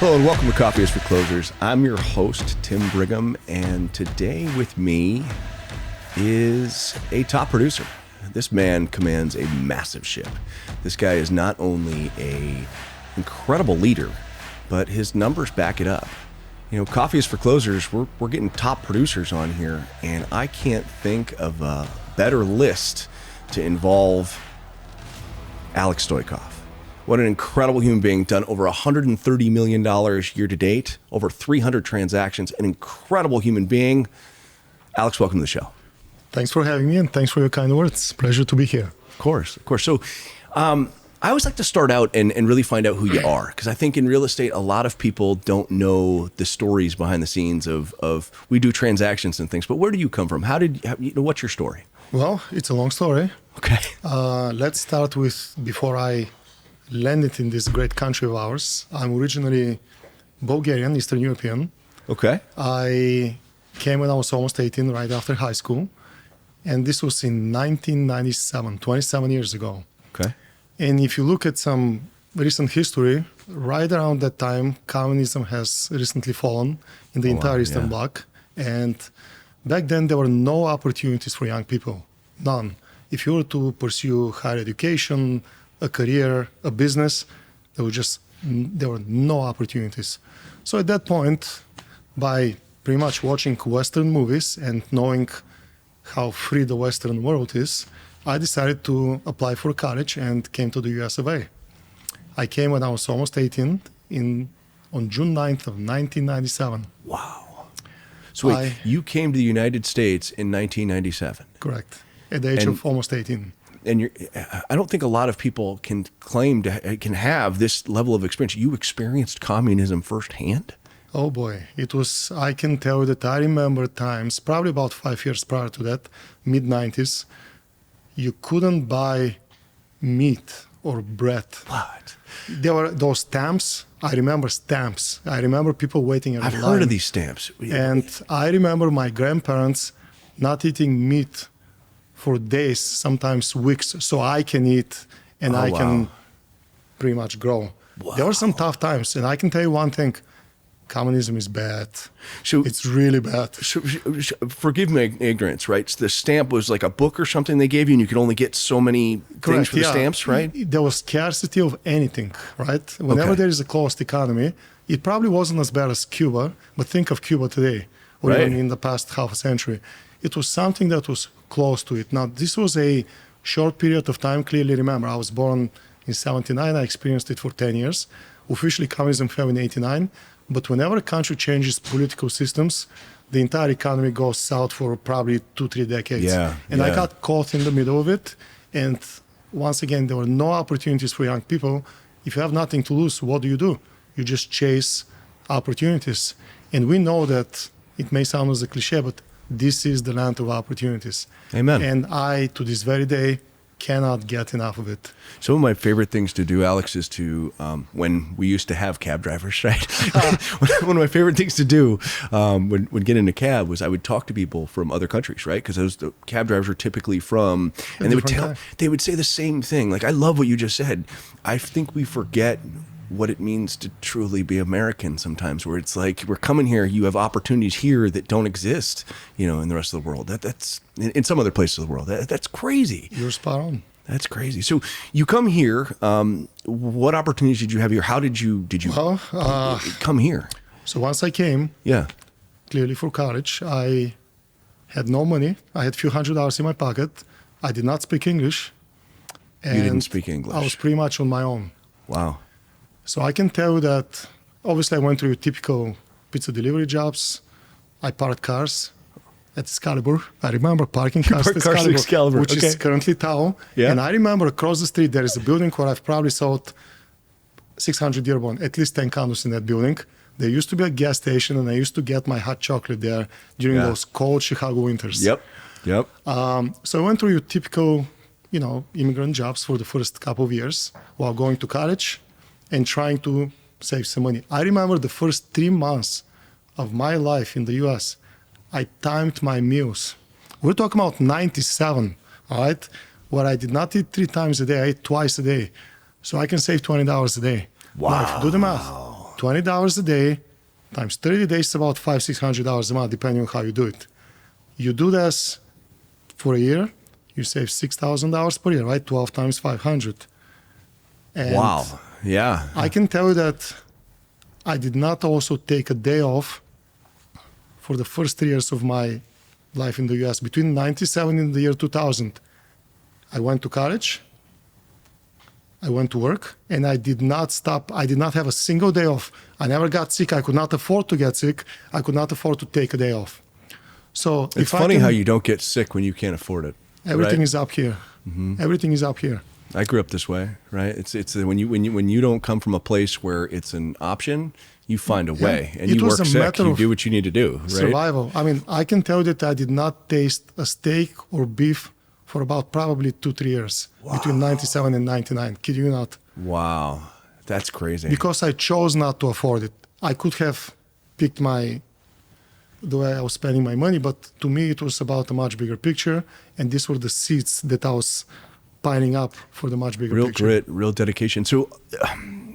Hello and welcome to Coffee is for Closers. I'm your host, Tim Brigham, and today with me is a top producer. This man commands a massive ship. This guy is not only an incredible leader, but his numbers back it up. You know, Coffee is for Closers, we're getting top producers on here, and I can't think of a better list to involve Alex Stoykov. What an incredible human being, done over $130 million year to date, over 300 transactions, an incredible human being. Alex, welcome to the show. Thanks for having me and thanks for your kind words. Pleasure to be here. Of course. So I always like to start out and really find out who you are, because I think in real estate, a lot of people don't know the stories behind the scenes of we do transactions and things, but where do you come from? What's your story? Well, it's a long story. Okay. Let's start with before I landed in this great country of ours. I'm originally Bulgarian, Eastern European. Okay. I came when I was almost 18, right after high school. And this was in 1997, 27 years ago. Okay. And if you look at some recent history, right around that time, communism has recently fallen in the entire Eastern Bloc. And back then, there were no opportunities for young people. None. If you were to pursue higher education, a career, a business, there were no opportunities. So at that point, by pretty much watching Western movies and knowing how free the Western world is, I decided to apply for college and came to the US of A. I came when I was almost 18 on June 9th of 1997. Wow. So wait, you came to the United States in 1997? Correct. At the age of almost 18. And I don't think a lot of people can can have this level of experience. You experienced communism firsthand? Oh boy, I can tell you that I remember times, probably about 5 years prior to that, mid-90s, you couldn't buy meat or bread. What? There were those stamps. I remember stamps. I remember people waiting in line. I've heard of these stamps. And I remember my grandparents not eating meat for days, sometimes weeks, so I can eat and I can pretty much grow. Wow. There were some tough times, and I can tell you one thing, communism is bad. So it's really bad. So, forgive my ignorance, right? So the stamp was like a book or something they gave you, and you could only get so many things for the stamps, right? There was scarcity of anything, right? Whenever there is a closed economy, it probably wasn't as bad as Cuba, but think of Cuba today, or even in the past half a century. It was something that was close to it. Now, this was a short period of time. Clearly remember, I was born in 79. I experienced it for 10 years. Officially, communism fell in 89. But whenever a country changes political systems, the entire economy goes south for probably 2-3 decades. I got caught in the middle of it. And once again, there were no opportunities for young people. If you have nothing to lose, what do? You just chase opportunities. And we know that it may sound as a cliche, but this is the land of opportunities. Amen. And I, to this very day, cannot get enough of it. Some of my favorite things to do, Alex, is to, when we used to have cab drivers, right? One of my favorite things to do when getting in a cab was I would talk to people from other countries, right? Because the cab drivers are typically from, and they would say the same thing. Like, I love what you just said. I think we forget what it means to truly be American sometimes, where it's like, we're coming here, you have opportunities here that don't exist, in the rest of the world. That's in some other places of the world. That's crazy. You're spot on. That's crazy. So you come here, what opportunities did you have here? How did you come here? So once I came, clearly for college, I had no money. I had a few $100s in my pocket. I did not speak English. And you didn't speak English? I was pretty much on my own. Wow. So I can tell you that, obviously I went through typical pizza delivery jobs. I parked cars at Excalibur. I remember parking cars at Excalibur, which is currently Tao. Yeah. And I remember across the street, there is a building where I've probably sold 600 Dearborn, at least 10 condos in that building. There used to be a gas station, and I used to get my hot chocolate there during those cold Chicago winters. Yep. So I went through your typical, immigrant jobs for the first couple of years while going to college and trying to save some money. I remember the first 3 months of my life in the US, I timed my meals. We're talking about 97, all right? Where I did not eat 3 times a day, I ate twice a day. So I can save $20 a day. Wow. Now, if you do the math, $20 a day times 30 days is about $500-600 a month, depending on how you do it. You do this for a year, you save $6,000 per year, right? 12 times 500. And wow. Yeah. I can tell you that I did not also take a day off for the first 3 years of my life in the US. Between 97 and the year 2000, I went to college, I went to work, and I did not stop. I did not have a single day off. I never got sick. I could not afford to get sick. I could not afford to take a day off. So it's funny how you don't get sick when you can't afford it. Everything right? is up here. Mm-hmm. Everything is up here. I grew up this way, right? It's when you don't come from a place where it's an option, you find a way, and you work sick. You do what you need to do, right? Survival. I mean, I can tell you that I did not taste a steak or beef for about probably 2-3 years, between 97 and 99. Kid you not. Wow, that's crazy. Because I chose not to afford it. I could have picked the way I was spending my money, but to me it was about a much bigger picture, and these were the seeds that I was piling up for the much bigger picture. Real grit, real dedication. So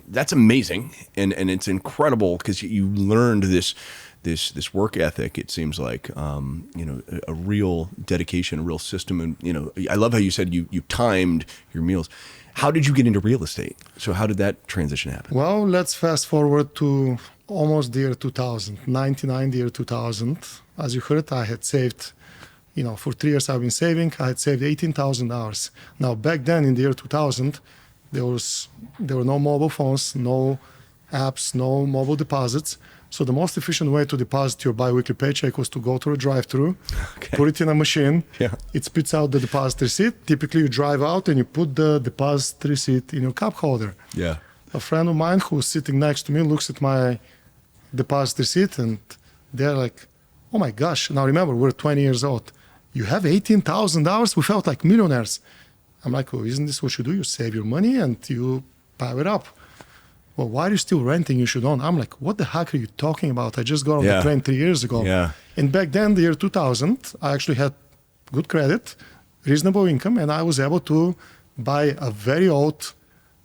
that's amazing, and it's incredible because you learned this work ethic. It seems like a real dedication, a real system, and I love how you said you timed your meals. How did you get into real estate? So how did that transition happen? Well, let's fast forward to almost the year 2000, 99, the year 2000. As you heard, I had saved, for 3 years I've been saving. I had saved $18,000. Now, back then in the year 2000, there were no mobile phones, no apps, no mobile deposits. So the most efficient way to deposit your biweekly paycheck was to go to a drive-thru, put it in a machine. Yeah. It spits out the deposit receipt. Typically, you drive out and you put the deposit receipt in your cup holder. Yeah. A friend of mine who's sitting next to me looks at my deposit receipt and they're like, "Oh my gosh!" Now remember, we're 20 years old. You have $18,000. We felt like millionaires. I'm like, "Oh, isn't this what you do? You save your money and you pile it up." "Well, why are you still renting? You should own." I'm like, "What the heck are you talking about? I just got on the train 3 years ago." Yeah. And back then, the year 2000, I actually had good credit, reasonable income, and I was able to buy a very old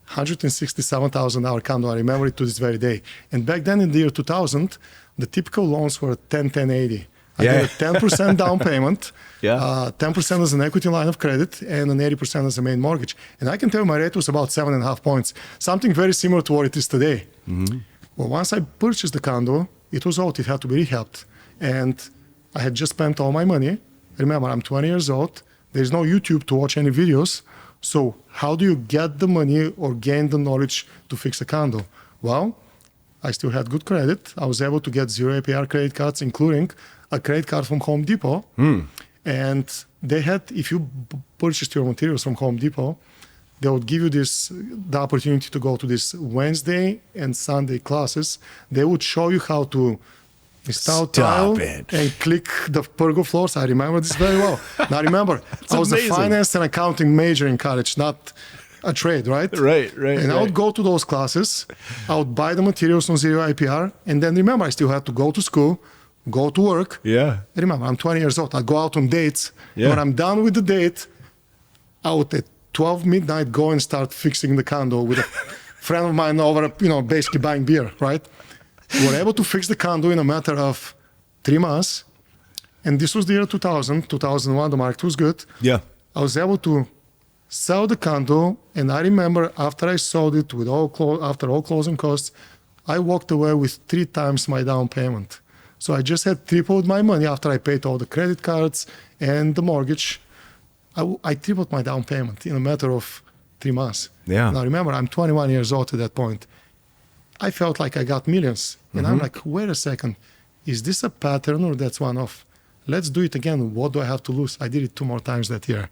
$167,000 condo. I remember it to this very day. And back then in the year 2000, the typical loans were 10-10-80. I did a 10% down payment, 10% as an equity line of credit, and an 80% as a main mortgage. And I can tell you my rate was about 7.5 points, something very similar to what it is today. Mm-hmm. Well, once I purchased the condo, it was old, it had to be rehabbed. And I had just spent all my money. Remember, I'm 20 years old. There's no YouTube to watch any videos. So how do you get the money or gain the knowledge to fix a condo? Well, I still had good credit. I was able to get 0 APR credit cards, including a credit card from Home Depot. And they had, if you purchased your materials from Home Depot, they would give you the opportunity to go to this Wednesday and Sunday classes. They would show you how to install tile and click the pergo floors. I remember this very well. Now remember, I was a finance and accounting major in college, not a trade, right? Right. And I would go to those classes. I would buy the materials on 0 IPR. And then remember, I still had to go to school, go to work. Yeah. Remember, I'm 20 years old. I go out on dates. Yeah. When I'm done with the date, I would at 12 midnight go and start fixing the condo with a friend of mine over, basically buying beer, right? We were able to fix the condo in a matter of 3 months. And this was the year 2000, 2001, the market was good. Yeah. I was able to sell the condo. And I remember after I sold it, after all closing costs, I walked away with 3 times my down payment. So I just had tripled my money after I paid all the credit cards and the mortgage. I tripled my down payment in a matter of 3 months. Yeah. Now remember, I'm 21 years old at that point. I felt like I got millions. And I'm like, wait a second, is this a pattern or that's one-off? Let's do it again. What do I have to lose? I did it 2 more times that year.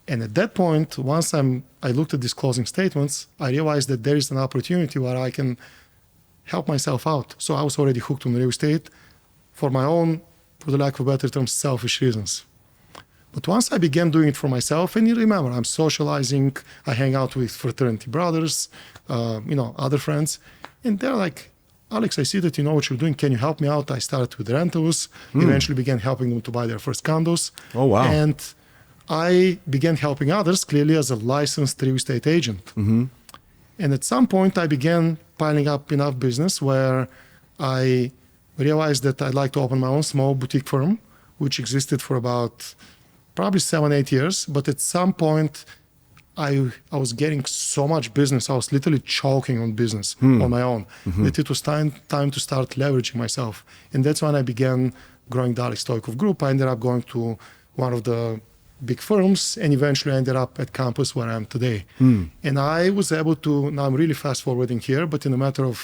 And at that point, once I looked at these closing statements, I realized that there is an opportunity where I can help myself out. So I was already hooked on real estate for my own, for the lack of a better term, selfish reasons. But once I began doing it for myself, and you remember, I'm socializing, I hang out with fraternity brothers, other friends, and they're like, Alex, I see that you know what you're doing. Can you help me out? I started with rentals, eventually began helping them to buy their first condos. Oh, wow. And I began helping others, clearly as a licensed real estate agent. Mm-hmm. And at some point, I began piling up enough business where I realized that I'd like to open my own small boutique firm, which existed for about probably 7-8 years. But at some point, I was getting so much business. I was literally choking on business on my own. That it was time to start leveraging myself. And that's when I began growing the Stoykov group. I ended up going to one of the big firms and eventually ended up at campus where I am today. And I was able to, now I'm really fast forwarding here, but in a matter of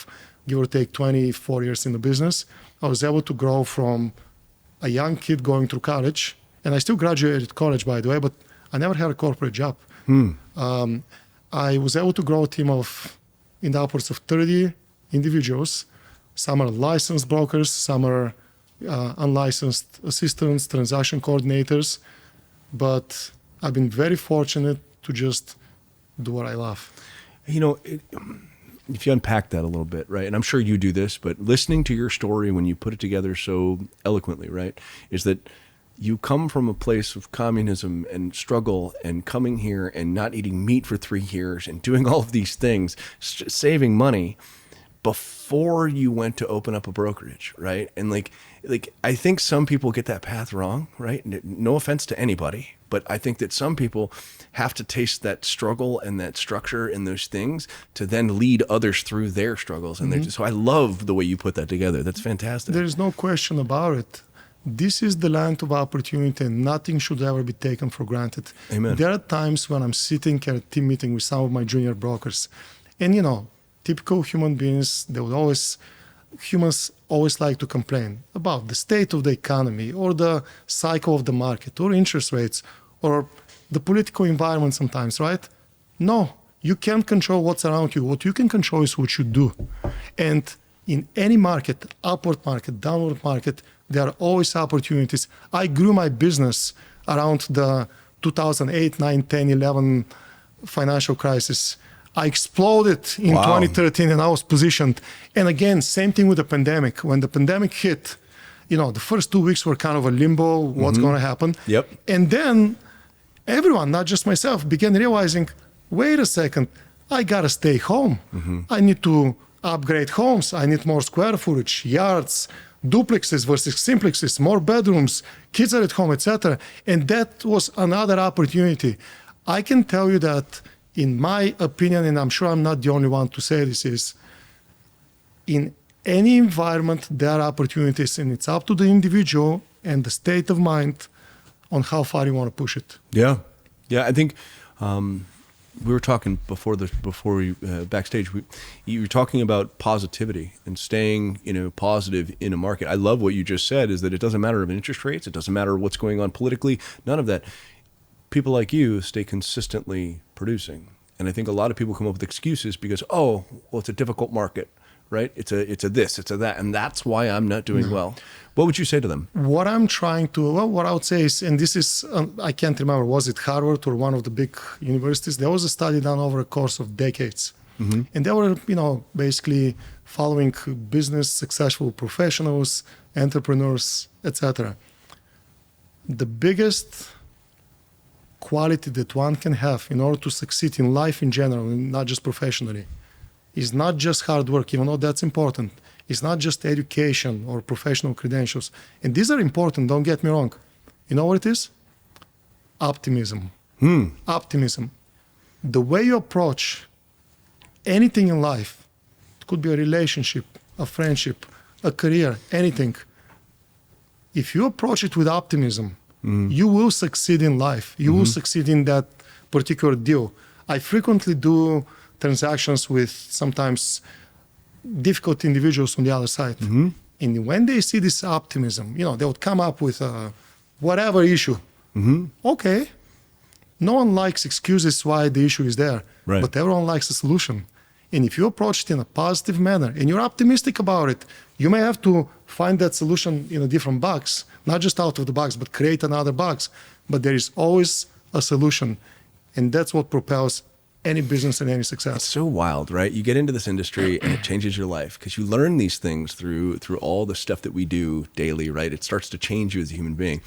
give or take 24 years in the business, I was able to grow from a young kid going through college, and I still graduated college, by the way, but I never had a corporate job. I was able to grow a team of in the upwards of 30 individuals. Some are licensed brokers, some are unlicensed assistants, transaction coordinators. But I've been very fortunate to just do what I love. You know, if you unpack that a little bit, right, and I'm sure you do this, but listening to your story when you put it together so eloquently, right, is that you come from a place of communism and struggle and coming here and not eating meat for 3 years and doing all of these things, saving money before you went to open up a brokerage, right? And like I think some people get that path wrong, right? No offense to anybody, but I think that some people have to taste that struggle and that structure and those things to then lead others through their struggles. And so I love the way you put that together. That's fantastic. There's no question about it. This is the land of opportunity and nothing should ever be taken for granted. Amen. There are times when I'm sitting at a team meeting with some of my junior brokers and, you know, typical human beings, humans always like to complain about the state of the economy or the cycle of the market or interest rates or the political environment sometimes, right? No, you can't control what's around you. What you can control is what you do. And in any market, upward market, downward market, there are always opportunities. I grew my business around the 2008, 9, 10, 11 financial crisis. I exploded in 2013 and I was positioned. And again, same thing with the pandemic. When the pandemic hit, you know, the first 2 weeks were kind of a limbo, what's going to happen. Yep. And then everyone, not just myself, began realizing, wait a second, I got to stay home. I need to upgrade homes. I need more square footage, yards, duplexes versus simplexes, more bedrooms, kids are at home, etc. And that was another opportunity. I can tell you that in my opinion, and I'm sure I'm not the only one to say this, is in any environment, there are opportunities, and it's up to the individual and the state of mind on how far you want to push it. Yeah. I think we were talking before we backstage. You were talking about positivity and staying, positive in a market. I love what you just said. Is that it doesn't matter of interest rates. It doesn't matter what's going on politically. None of that. People like you stay consistently producing, and I think a lot of people come up with excuses because it's a difficult market, right? It's a this, it's a that, and that's why I'm not doing well. What would you say to them? What I would say is, and this is I can't remember, was it Harvard or one of the big universities? There was a study done over a course of decades, and they were basically following business successful professionals, entrepreneurs, etc. The biggest quality that one can have in order to succeed in life in general, and not just professionally, is not just hard work, even though that's important. It's not just education or professional credentials. And these are important, don't get me wrong. You know what it is? Optimism. Optimism. The way you approach anything in life, it could be a relationship, a friendship, a career, anything. If you approach it with optimism, you will succeed in life. You will succeed in that particular deal. I frequently do transactions with sometimes difficult individuals on the other side. And when they see this optimism, they would come up with whatever issue. Okay. No one likes excuses why the issue is there, right. But everyone likes a solution. And if you approach it in a positive manner and you're optimistic about it, you may have to find that solution in a different box, not just out of the box, but create another box. But there is always a solution. And that's what propels any business and any success. It's so wild, right? You get into this industry and it changes your life because you learn these things through all the stuff that we do daily, right? It starts to change you as a human being.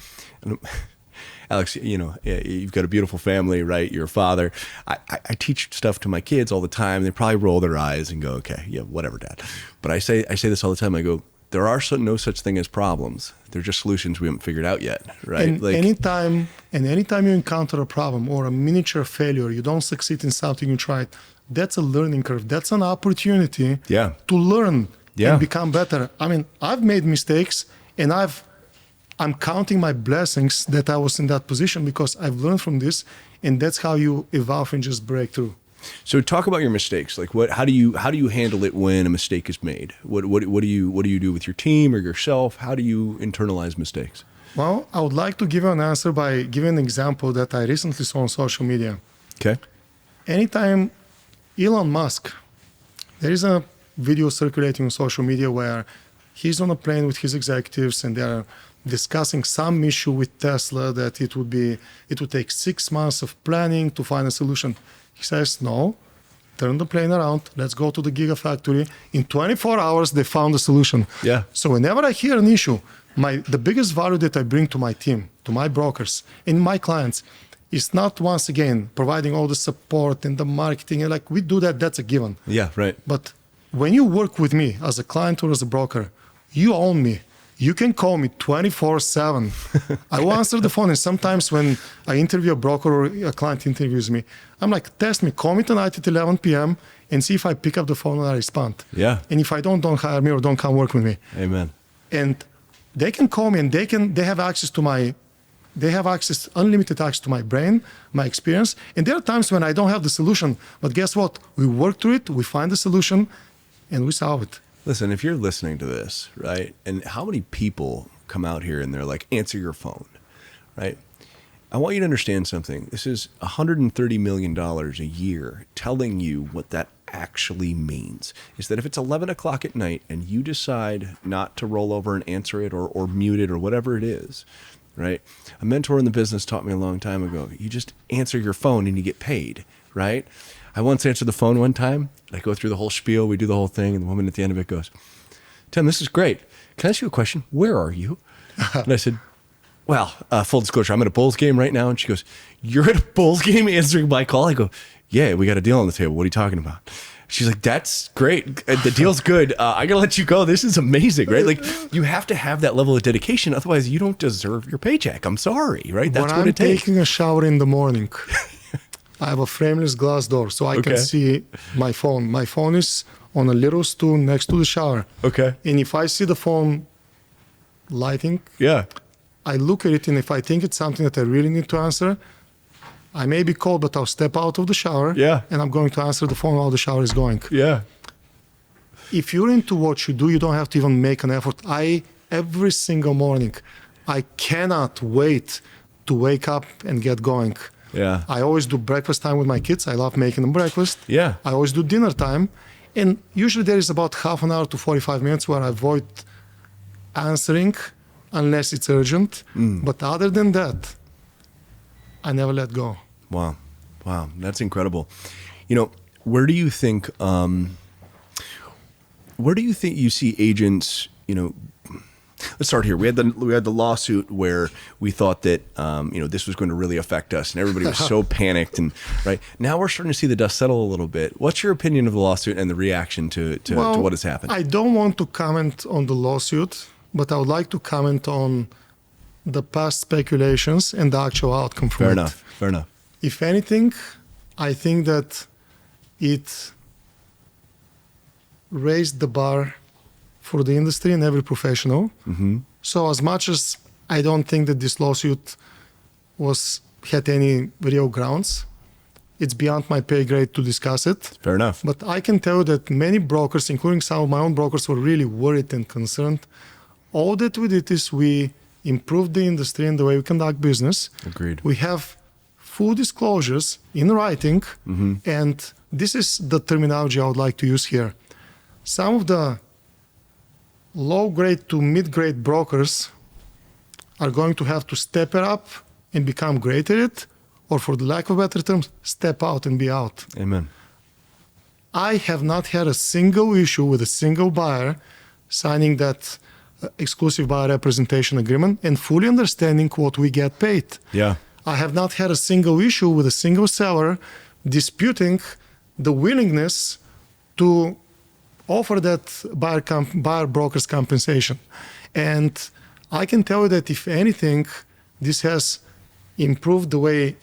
Alex, you've got a beautiful family, right? You're a father. I teach stuff to my kids all the time. They probably roll their eyes and go, okay, yeah, whatever, Dad. But I say this all the time. I go, there are no such thing as problems. They're just solutions we haven't figured out yet, right? And anytime you encounter a problem or a miniature failure, you don't succeed in something you tried, that's a learning curve. That's an opportunity to learn and become better. I mean, I've made mistakes, and I'm counting my blessings that I was in that position because I've learned from this, and that's how you evolve and just break through. So talk about your mistakes. Like how do you handle it when a mistake is made? What do you do with your team or yourself? How do you internalize mistakes? Well, I would like to give you an answer by giving an example that I recently saw on social media. Okay. Anytime Elon Musk, there is a video circulating on social media where he's on a plane with his executives and they're discussing some issue with Tesla that it would take 6 months of planning to find a solution. He says, no, turn the plane around. Let's go to the Gigafactory. In 24 hours, they found a solution. Yeah. So whenever I hear an issue, the biggest value that I bring to my team, to my brokers, and my clients, is not, once again, providing all the support and the marketing. And like we do that, that's a given. Yeah, right. But when you work with me as a client or as a broker, you own me. You can call me 24/7. I will answer the phone. And sometimes when I interview a broker or a client interviews me, I'm like, test me. Call me tonight at 11 p.m. and see if I pick up the phone and I respond. Yeah. And if I don't hire me or don't come work with me. Amen. And they can call me and they have unlimited access to my brain, my experience. And there are times when I don't have the solution. But guess what? We work through it, we find the solution, and we solve it. Listen, if you're listening to this, right, and how many people come out here and they're like, answer your phone, right? I want you to understand something. This is $130 million a year telling you what that actually means. Is that if it's 11 o'clock at night and you decide not to roll over and answer it or mute it or whatever it is, right? A mentor in the business taught me a long time ago, you just answer your phone and you get paid, right? I once answered the phone one time. I go through the whole spiel. We do the whole thing. And the woman at the end of it goes, Tim, this is great. Can I ask you a question? Where are you? And I said, well, full disclosure, I'm at a Bulls game right now. And she goes, you're at a Bulls game answering my call? I go, yeah, we got a deal on the table. What are you talking about? She's like, that's great. The deal's good. I got to let you go. This is amazing, right? Like, you have to have that level of dedication. Otherwise, you don't deserve your paycheck. I'm sorry, right? That's what it takes. When I'm taking a shower in the morning, I have a frameless glass door so I can see my phone. My phone is on a little stool next to the shower. Okay. And if I see the phone lighting, I look at it, and if I think it's something that I really need to answer, I may be cold, but I'll step out of the shower and I'm going to answer the phone while the shower is going. Yeah. If you're into what you do, you don't have to even make an effort. Every single morning, I cannot wait to wake up and get going. Yeah. I always do breakfast time with my kids. I love making them breakfast. Yeah. I always do dinner time. And usually there is about half an hour to 45 minutes where I avoid answering unless it's urgent. But other than that, I never let go. Wow. Wow. That's incredible. Where do you think you see agents, let's start here. We had the lawsuit where we thought that this was going to really affect us, and everybody was so panicked. And right now we're starting to see the dust settle a little bit. What's your opinion of the lawsuit and the reaction to what has happened? I don't want to comment on the lawsuit, but I would like to comment on the past speculations and the actual outcome from it. Fair enough. If anything, I think that it raised the bar for the industry and every professional. Mm-hmm. So as much as I don't think that this lawsuit had any real grounds, it's beyond my pay grade to discuss it. Fair enough. But I can tell you that many brokers, including some of my own brokers, were really worried and concerned. All that we did is we improved the industry and the way we conduct business. Agreed. We have full disclosures in writing, and this is the terminology I would like to use here. Some of the low-grade to mid-grade brokers are going to have to step it up and become great at it, or for the lack of better terms, step out and be out. Amen. I have not had a single issue with a single buyer signing that exclusive buyer representation agreement and fully understanding what we get paid. Yeah. I have not had a single issue with a single seller disputing the willingness to offer that buyer broker's compensation. And I can tell you that if anything, this has improved the way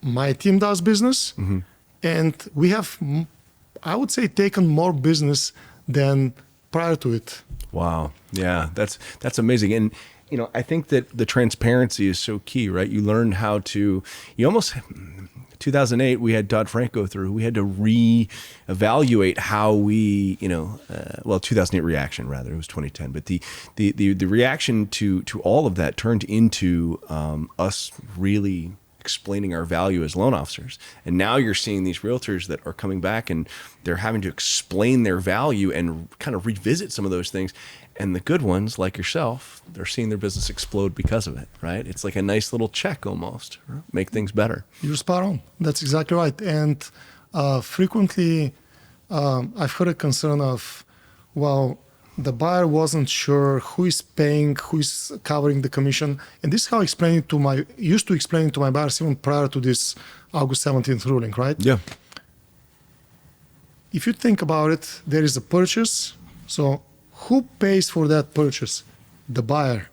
my team does business. Mm-hmm. And we have, I would say, taken more business than prior to it. Wow. Yeah, that's amazing. And, you know, I think that the transparency is so key, right? You learn how to, you almost, 2008, we had Dodd-Frank go through. We had to reevaluate how we, 2008 reaction, rather. It was 2010. But the reaction to all of that turned into us really explaining our value as loan officers. And now you're seeing these realtors that are coming back and they're having to explain their value and kind of revisit some of those things. And the good ones, like yourself, they're seeing their business explode because of it, right? It's like a nice little check almost, right? Make things better. You're spot on. That's exactly right. And frequently, I've heard a concern of, well, the buyer wasn't sure who is paying, who is covering the commission. And this is how I used to explain to my buyers even prior to this August 17th ruling, right? Yeah. If you think about it, there is a purchase. So who pays for that purchase? The buyer.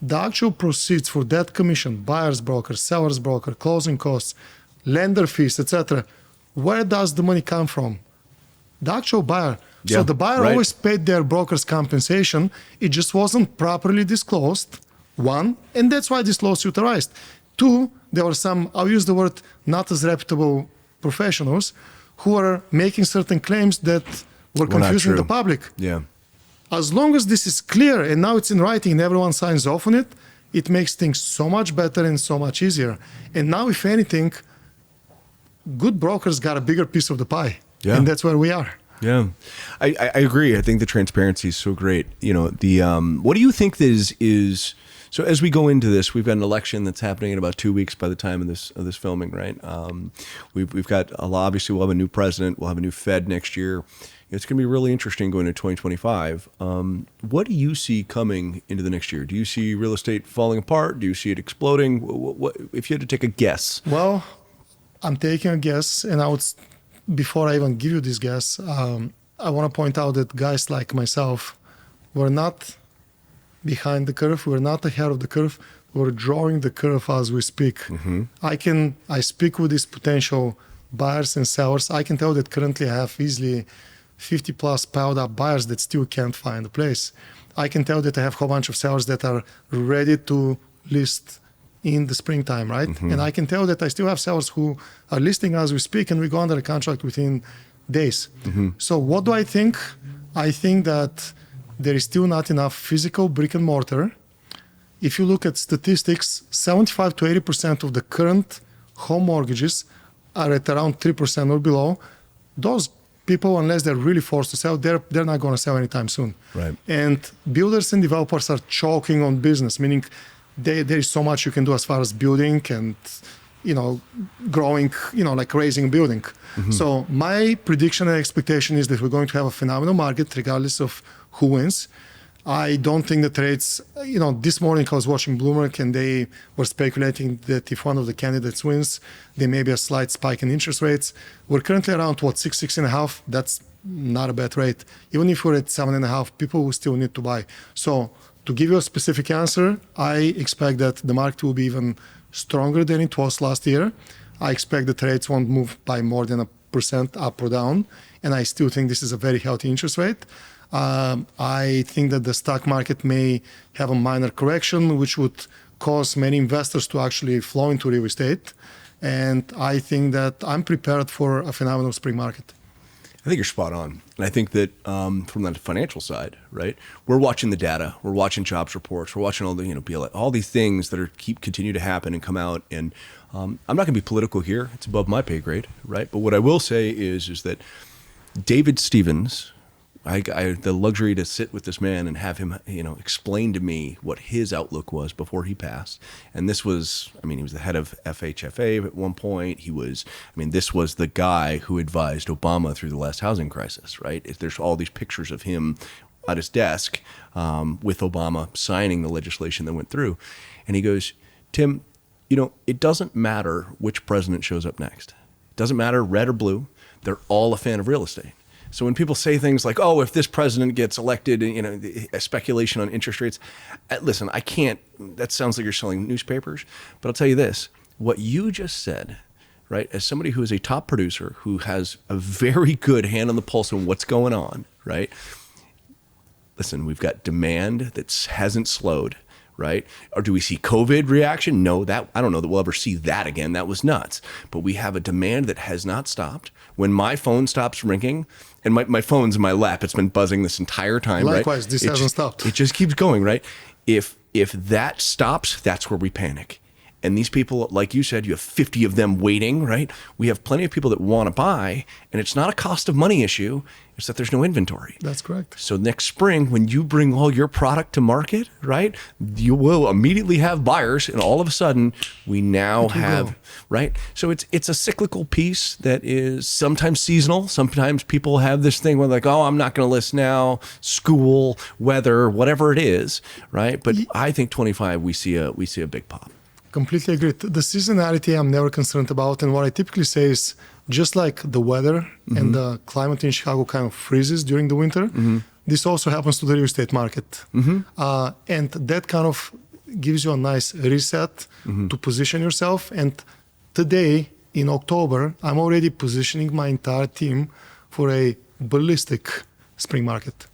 The actual proceeds for that commission, buyer's broker, seller's broker, closing costs, lender fees, etc. Where does the money come from? The actual buyer. Yeah, so the buyer always paid their broker's compensation. It just wasn't properly disclosed, one, and that's why this lawsuit arose. Two, there were some, I'll use the word, not as reputable professionals who are making certain claims that were confusing the public. Yeah. As long as this is clear and now it's in writing and everyone signs off on it, it makes things so much better and so much easier. And now, if anything, good brokers got a bigger piece of the pie. Yeah. And that's where we are. Yeah, I agree. I think the transparency is so great. You know, what do you think is so as we go into this, we've got an election that's happening in about 2 weeks by the time of this filming, right? We've got obviously we'll have a new president, we'll have a new Fed next year. It's going to be really interesting going into 2025. What do you see coming into the next year? Do you see real estate falling apart? Do you see it exploding? What if you had to take a guess? Well, I'm taking a guess, and before I even give you this guess, I want to point out that guys like myself, we're not behind the curve. We're not ahead of the curve. We're drawing the curve as we speak. Mm-hmm. I speak with these potential buyers and sellers. I can tell that currently I have easily 50 plus piled up buyers that still can't find a place. I can tell that I have a whole bunch of sellers that are ready to list in the springtime, right? Mm-hmm. And I can tell that I still have sellers who are listing as we speak and we go under a contract within days. Mm-hmm. So what do I think? I think that there is still not enough physical brick and mortar. If you look at statistics, 75 to 80% of the current home mortgages are at around 3% or below. Those people, unless they're really forced to sell, they're not going to sell anytime soon. Right. And builders and developers are choking on business, meaning there is so much you can do as far as building and, growing, like raising a building. Mm-hmm. So my prediction and expectation is that we're going to have a phenomenal market regardless of who wins. I don't think the trades, this morning I was watching Bloomberg and they were speculating that if one of the candidates wins, there may be a slight spike in interest rates. We're currently around, 6.5? That's not a bad rate. Even if we're at 7.5, people will still need to buy. So to give you a specific answer, I expect that the market will be even stronger than it was last year. I expect the trades won't move by more than 1% up or down. And I still think this is a very healthy interest rate. I think that the stock market may have a minor correction, which would cause many investors to actually flow into real estate. And I think that I'm prepared for a phenomenal spring market. I think you're spot on. And I think that from the financial side, right, we're watching the data, we're watching jobs reports, we're watching all the, BLS, all these things that continue to happen and come out. And I'm not going to be political here. It's above my pay grade, right? But what I will say is that David Stevens, I had the luxury to sit with this man and have him, explain to me what his outlook was before he passed. And this was, he was the head of FHFA at one point. This was the guy who advised Obama through the last housing crisis, right? There's all these pictures of him at his desk with Obama signing the legislation that went through. And he goes, Tim, it doesn't matter which president shows up next. It doesn't matter red or blue. They're all a fan of real estate. So when people say things like, oh, if this president gets elected, a speculation on interest rates, listen, I can't, that sounds like you're selling newspapers. But I'll tell you this, what you just said, right, as somebody who is a top producer, who has a very good hand on the pulse of what's going on, right? Listen, we've got demand that hasn't slowed, right? Or do we see COVID reaction? No, I don't know that we'll ever see that again. That was nuts. But we have a demand that has not stopped. When my phone stops ringing, and my phone's in my lap, it's been buzzing this entire time, Likewise, right? This hasn't stopped. It just keeps going, right? If that stops, that's where we panic. And these people, like you said, you have 50 of them waiting, right? We have plenty of people that want to buy, and it's not a cost of money issue. It's that there's no inventory. That's correct. So next spring, when you bring all your product to market, right, you will immediately have buyers, and all of a sudden, we now have, right? So it's a cyclical piece that is sometimes seasonal. Sometimes people have this thing where like, oh, I'm not going to list now, school, weather, whatever it is, right? But I think 25, we see a big pop. Completely agree. The seasonality I'm never concerned about. And what I typically say is just like the weather and the climate in Chicago kind of freezes during the winter, this also happens to the real estate market. And that kind of gives you a nice reset to position yourself. And today, in October, I'm already positioning my entire team for a ballistic spring market.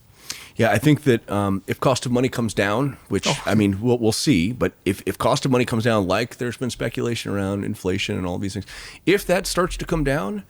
Yeah, I think that if cost of money comes down, which, I mean, we'll see, but if cost of money comes down, like there's been speculation around inflation and all these things, if that starts to come down,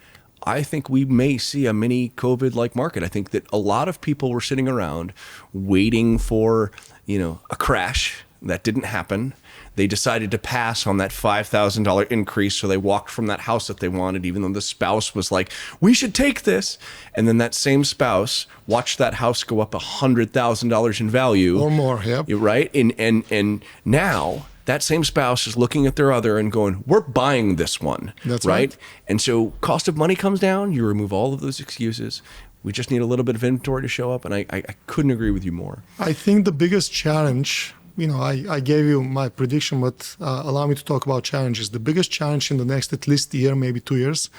I think we may see a mini COVID-like market. I think that a lot of people were sitting around waiting for, a crash. That didn't happen. They decided to pass on that $5,000 increase, so they walked from that house that they wanted, even though the spouse was like, we should take this. And then that same spouse watched that house go up $100,000 in value. Or more, yep. Right? And now that same spouse is looking at their other and going, we're buying this one. That's right. And so cost of money comes down, you remove all of those excuses. We just need a little bit of inventory to show up, and I couldn't agree with you more. I think the biggest challenge, I gave you my prediction, but allow me to talk about challenges. The biggest challenge in the next at least year, maybe 2 years,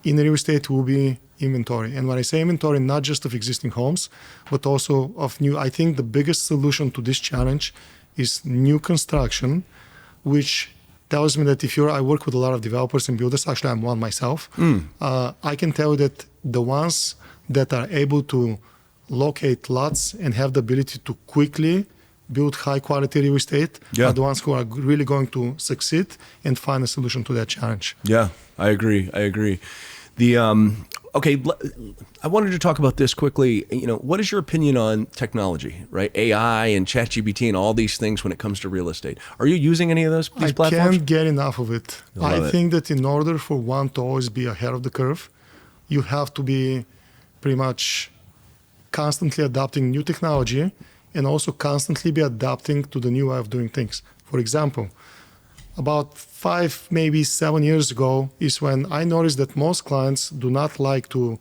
in real estate will be inventory. And when I say inventory, not just of existing homes, but also of new. I think the biggest solution to this challenge is new construction, which tells me that I work with a lot of developers and builders. Actually, I'm one myself. I can tell you that the ones that are able to locate lots and have the ability to quickly build high quality real estate are the ones who are really going to succeed and find a solution to that challenge. Yeah, I agree. Okay, I wanted to talk about this quickly. What is your opinion on technology, right? AI and ChatGPT and all these things when it comes to real estate. Are you using any of these platforms? I can't get enough of it. I think that in order for one to always be ahead of the curve, you have to be pretty much constantly adopting new technology and also constantly be adapting to the new way of doing things. For example, about 5, maybe 7 years ago is when I noticed that most clients do not like to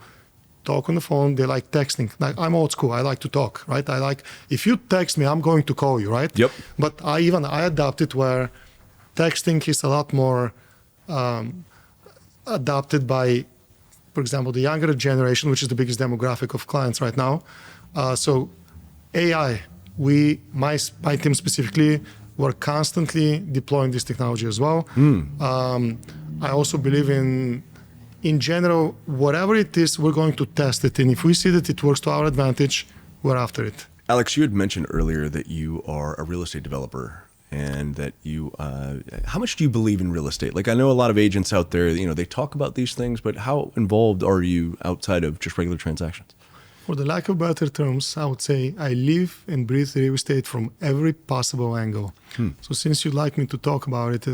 talk on the phone. They like texting. Like, I'm old school. I like to talk, right? If you text me, I'm going to call you, right? Yep. But I adapted where texting is a lot more adopted by, for example, the younger generation, which is the biggest demographic of clients right now. So AI, my team specifically, we're constantly deploying this technology as well. I also believe in general, whatever it is, we're going to test it. And if we see that it works to our advantage, we're after it. Alex, you had mentioned earlier that you are a real estate developer and that you, how much do you believe in real estate? Like, I know a lot of agents out there, they talk about these things, but how involved are you outside of just regular transactions? For the lack of better terms, I would say I live and breathe real estate from every possible angle. So since you'd like me to talk about it,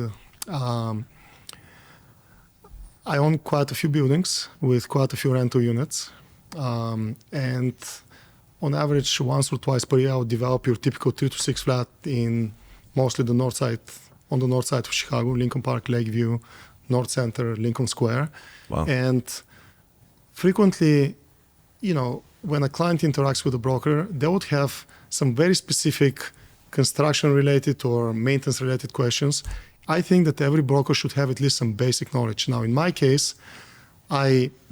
I own quite a few buildings with quite a few rental units. And on average, once or twice per year, I would develop your typical 3 to 6 flat in mostly on the north side of Chicago, Lincoln Park, Lakeview, North Center, Lincoln Square. Wow. And frequently, when a client interacts with a broker, they would have some very specific construction-related or maintenance-related questions. I think that every broker should have at least some basic knowledge. Now, in my case,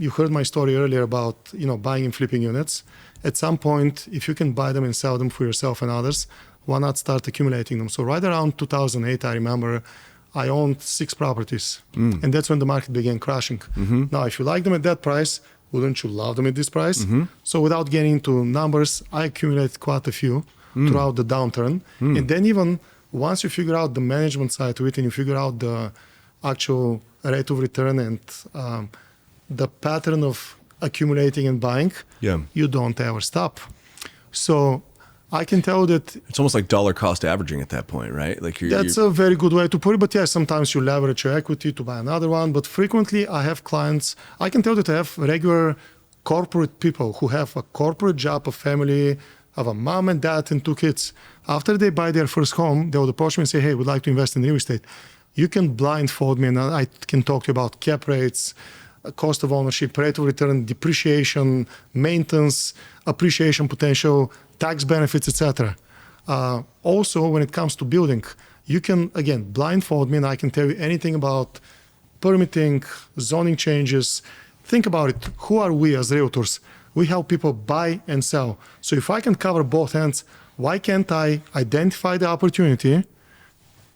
you heard my story earlier about buying and flipping units. At some point, if you can buy them and sell them for yourself and others, why not start accumulating them? So right around 2008, I remember I owned 6 properties, and that's when the market began crashing. Now, if you like them at that price, wouldn't you love them at this price? So without getting into numbers, I accumulated quite a few throughout the downturn. And then even once you figure out the management side to it and you figure out the actual rate of return and the pattern of accumulating and buying, you don't ever stop. So I can tell that it's almost like dollar cost averaging at that point, right? Like that's a very good way to put it. But yeah, sometimes you leverage your equity to buy another one. But frequently I have clients, I can tell that I have regular corporate people who have a corporate job, a family, have a mom and dad and 2 kids. After they buy their first home, they would approach me and say, hey, we'd like to invest in real estate. You can blindfold me and I can talk to you about cap rates, cost of ownership, rate of return, depreciation, maintenance, appreciation potential, tax benefits, etc. Also, when it comes to building, you can, again, blindfold me and I can tell you anything about permitting, zoning changes. Think about it. Who are we as realtors? We help people buy and sell. So if I can cover both ends, why can't I identify the opportunity,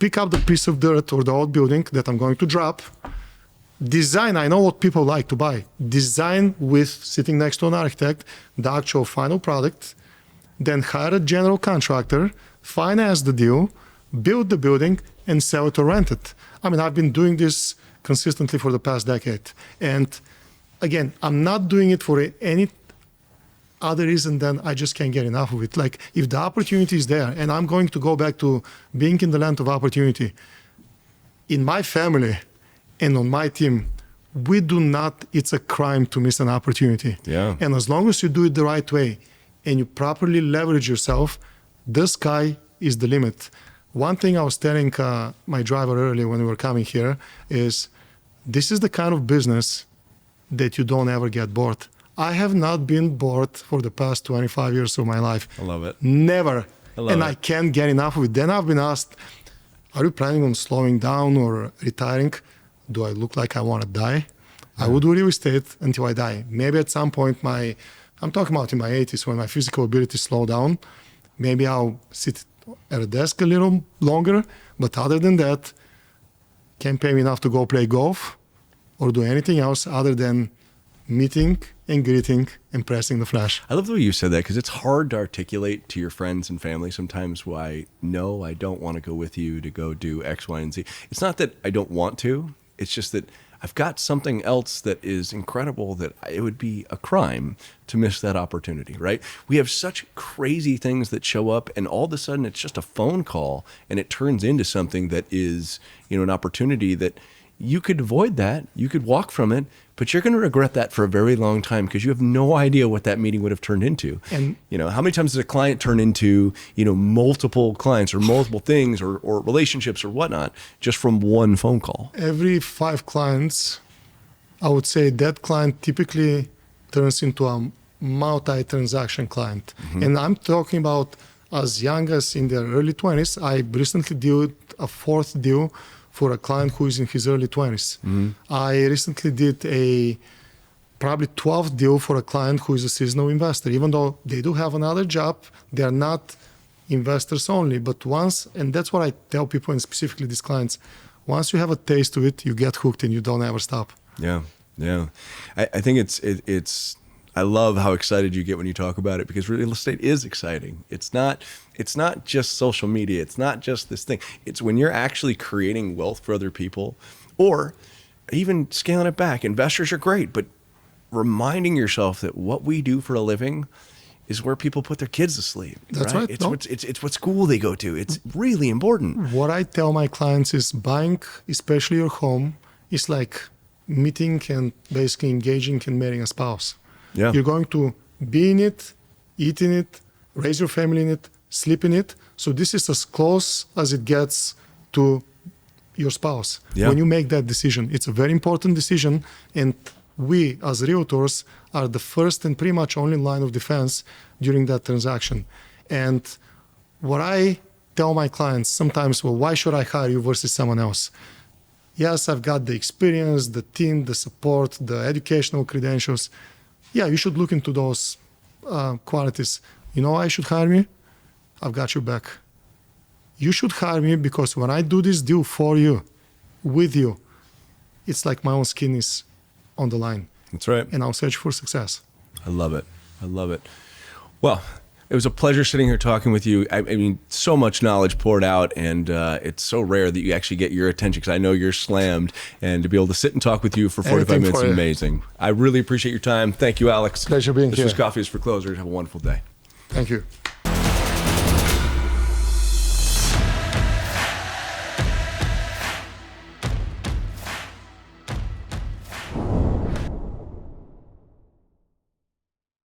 pick up the piece of dirt or the old building that I'm going to drop, design, I know what people like to buy, design with sitting next to an architect, the actual final product, then hire a general contractor, finance the deal, build the building, and sell it or rent it. I mean, I've been doing this consistently for the past decade. And again, I'm not doing it for any other reason than I just can't get enough of it. Like, if the opportunity is there, and I'm going to go back to being in the land of opportunity, in my family and on my team, we do not, it's a crime to miss an opportunity. Yeah. And as long as you do it the right way and you properly leverage yourself, the sky is the limit. One thing I was telling my driver earlier when we were coming here is, this is the kind of business that you don't ever get bored. I have not been bored for the past 25 years of my life. I love it. Never. And I can't get enough of it. Then I've been asked, are you planning on slowing down or retiring? Do I look like I want to die? Yeah. I will do real estate until I die. Maybe at some point, I'm talking about in my 80s, when my physical abilities slow down, maybe I'll sit at a desk a little longer. But other than that, can't pay me enough to go play golf or do anything else other than meeting and greeting and pressing the flash. I love the way you said that, because it's hard to articulate to your friends and family sometimes why, no, I don't want to go with you to go do X, Y, and Z. It's not that I don't want to. It's just that I've got something else that is incredible that it would be a crime to miss that opportunity, right? We have such crazy things that show up, and all of a sudden it's just a phone call and it turns into something that is, an opportunity that you could avoid that. You could walk from it, but you're going to regret that for a very long time because you have no idea what that meeting would have turned into. And how many times does a client turn into, multiple clients or multiple things or relationships or whatnot just from one phone call? Every 5 clients, I would say that client typically turns into a multi-transaction client. Mm-hmm. And I'm talking about as young as in their early 20s. I recently did a 4th deal for a client who is in his early 20s. Mm-hmm. I recently did a probably 12th deal for a client who is a seasonal investor. Even though they do have another job, they are not investors only. But once, and that's what I tell people, and specifically these clients, once you have a taste of it, you get hooked and you don't ever stop. Yeah, yeah. I think it's I love how excited you get when you talk about it, because real estate is exciting. It's not just social media. It's not just this thing. It's when you're actually creating wealth for other people, or even scaling it back. Investors are great, but reminding yourself that what we do for a living is where people put their kids to sleep. That's right. It's what school they go to. It's really important. What I tell my clients is buying, especially your home, is like meeting and basically engaging and marrying a spouse. Yeah. You're going to be in it, eat in it, raise your family in it, sleep in it. So this is as close as it gets to your spouse. Yeah. When you make that decision, it's a very important decision. And we as realtors are the first and pretty much only line of defense during that transaction. And what I tell my clients sometimes, well, why should I hire you versus someone else? Yes, I've got the experience, the team, the support, the educational credentials. Yeah, you should look into those qualities. You know why I should hire me? I've got your back. You should hire me because when I do this deal for you, with you, it's like my own skin is on the line. That's right. And I'll search for success. I love it. I love it. Well, it was a pleasure sitting here talking with you. I mean, so much knowledge poured out, and it's so rare that you actually get your attention because I know you're slammed, and to be able to sit and talk with you for 45 minutes is amazing. I really appreciate your time. Thank you, Alex. Pleasure being here. This was Coffee is for Closers. Have a wonderful day. Thank you.